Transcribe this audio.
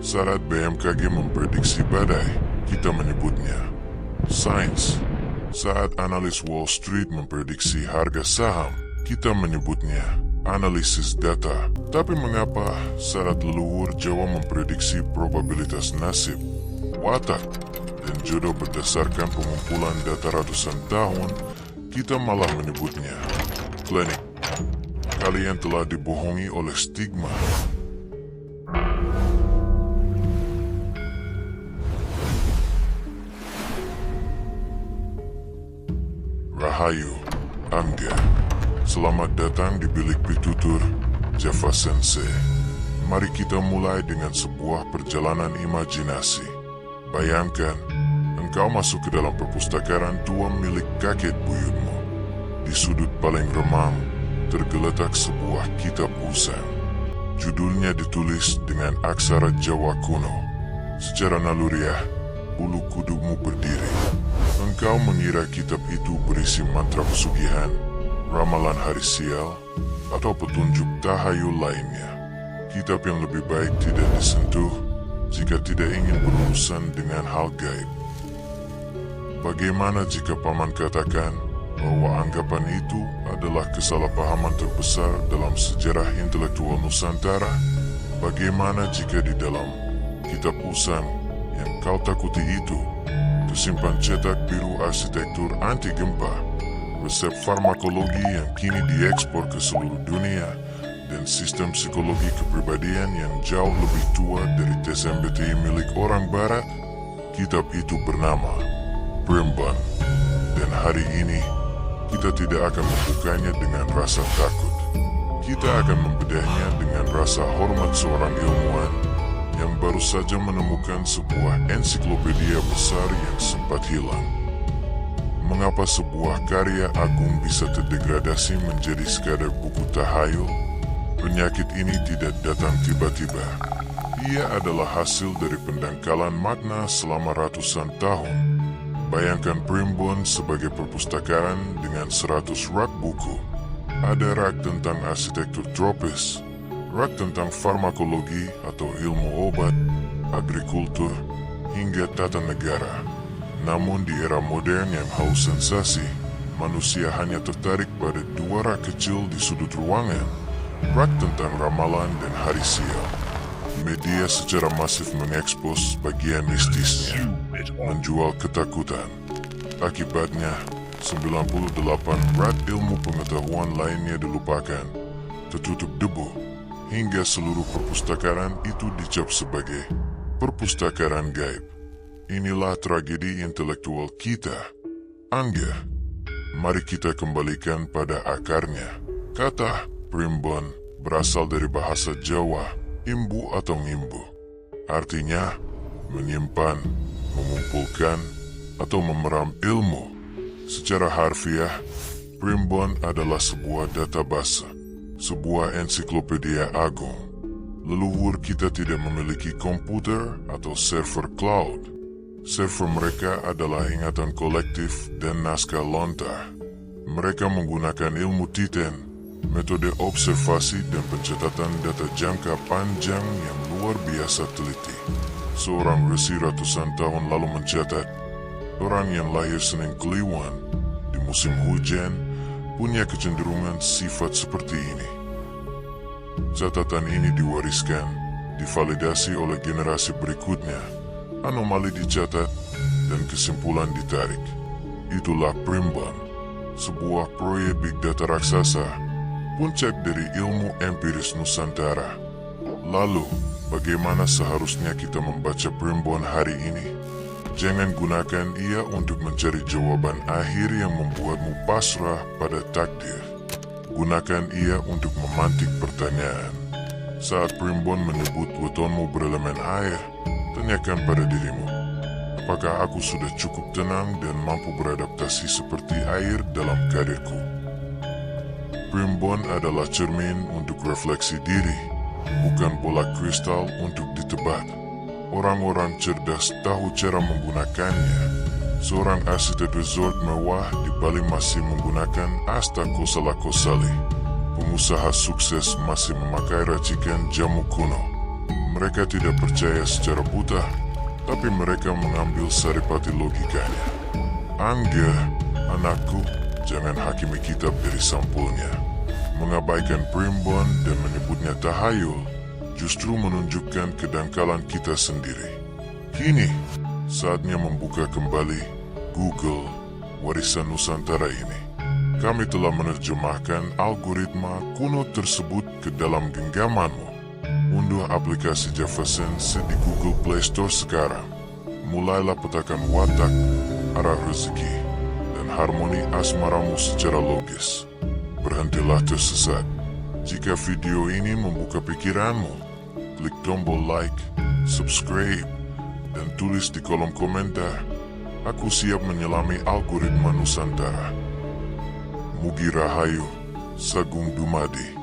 Saat BMKG memprediksi badai, kita menyebutnya sains. Saat analis Wall Street memprediksi harga saham, kita menyebutnya analisis data. Tapi mengapa saat leluhur Jawa memprediksi probabilitas nasib, watak, dan jodoh berdasarkan pengumpulan data ratusan tahun, kita malah menyebutnya klinik? Kalian telah dibohongi oleh stigma. Rahayu, Angga. Selamat datang di Bilik Pitutur, Java Sensei. Mari kita mulai dengan sebuah perjalanan imajinasi. Bayangkan, engkau masuk ke dalam perpustakaan tua milik kakek buyutmu. Di sudut paling remang, tergeletak sebuah kitab usang. Judulnya ditulis dengan aksara Jawa kuno. Secara naluriah, bulu kudukmu berdiri. Engkau mengira kitab itu berisi mantra pesugihan, ramalan hari sial, atau petunjuk tahayul lainnya. Kitab yang lebih baik tidak disentuh jika tidak ingin berurusan dengan hal gaib. Bagaimana jika paman katakan bahwa anggapan itu adalah kesalahpahaman terbesar dalam sejarah intelektual Nusantara? Bagaimana jika di dalam kitab usang yang kau takuti itu tersimpan cetak biru arsitektur anti gempa, resep farmakologi yang kini diekspor ke seluruh dunia, dan sistem psikologi kepribadian yang jauh lebih tua dari tes MBTI milik orang barat? Kitab itu bernama Primbon. Dan hari ini, kita tidak akan membukanya dengan rasa takut. Kita akan membedahnya dengan rasa hormat seorang ilmuwan yang baru saja menemukan sebuah ensiklopedia besar yang sempat hilang. Mengapa sebuah karya agung bisa terdegradasi menjadi sekadar buku tahayul? Penyakit ini tidak datang tiba-tiba. Ia adalah hasil dari pendangkalan makna selama ratusan tahun. Bayangkan Primbon sebagai perpustakaan dengan 100 rak buku. Ada rak tentang arsitektur tropis, rak tentang farmakologi atau ilmu obat, agrikultur, hingga tata negara. Namun di era modern yang haus sensasi, manusia hanya tertarik pada 2 rak kecil di sudut ruangan, rak tentang ramalan dan hari sial. Media secara masif mengekspos bagian mistisnya, menjual ketakutan. Akibatnya, 98 rak ilmu pengetahuan lainnya dilupakan, tertutup debu, hingga seluruh perpustakaan itu dicap sebagai perpustakaan gaib. Inilah tragedi intelektual kita. Angga, mari kita kembalikan pada akarnya. Kata Primbon berasal dari bahasa Jawa, imbu atau ngimbu. Artinya, menyimpan, mengumpulkan, atau memeram ilmu. Secara harfiah, Primbon adalah sebuah database, sebuah ensiklopedia agung. Leluhur kita tidak memiliki komputer atau server cloud. Server mereka adalah ingatan kolektif dan naskah lontar. Mereka menggunakan ilmu Titen, metode observasi dan pencatatan data jangka panjang yang luar biasa teliti. Seorang resi ratusan tahun lalu mencatat, orang yang lahir Senin Kliwon di musim hujan punya kecenderungan sifat seperti ini. Catatan ini diwariskan, divalidasi oleh generasi berikutnya, anomali dicatat, dan kesimpulan ditarik. Itulah Primbon, sebuah proyek big data raksasa, puncak dari ilmu empiris Nusantara. Lalu, bagaimana seharusnya kita membaca Primbon hari ini? Jangan gunakan ia untuk mencari jawaban akhir yang membuatmu pasrah pada takdir. Gunakan ia untuk memantik pertanyaan. Saat Primbon menyebut wetonmu berelemen air, tanyakan pada dirimu, apakah aku sudah cukup tenang dan mampu beradaptasi seperti air dalam karirku? Primbon adalah cermin untuk refleksi diri, bukan bola kristal untuk ditebak. Orang-orang cerdas tahu cara menggunakannya. Seorang arsitek resort mewah di Bali masih menggunakan asta kosala kosali. Pengusaha sukses masih memakai racikan jamu kuno. Mereka tidak percaya secara buta, tapi mereka mengambil saripati logikanya. Angga, anakku, jangan hakimi kitab dari sampulnya. Mengabaikan primbon dan menyebutnya tahayul justru menunjukkan kedangkalan kita sendiri. Kini, saatnya membuka kembali Google Warisan Nusantara ini. Kami telah menerjemahkan algoritma kuno tersebut ke dalam genggamanmu. Unduh aplikasi JavaSense di Google Play Store sekarang. Mulailah petakan watak, arah rezeki, dan harmoni asmaramu secara logis. Berhentilah tersesat. Jika video ini membuka pikiranmu, klik tombol like, subscribe, dan tulis di kolom komentar, "Aku siap menyelami algoritma Nusantara." Mugi Rahayu, Sagung Dumadi.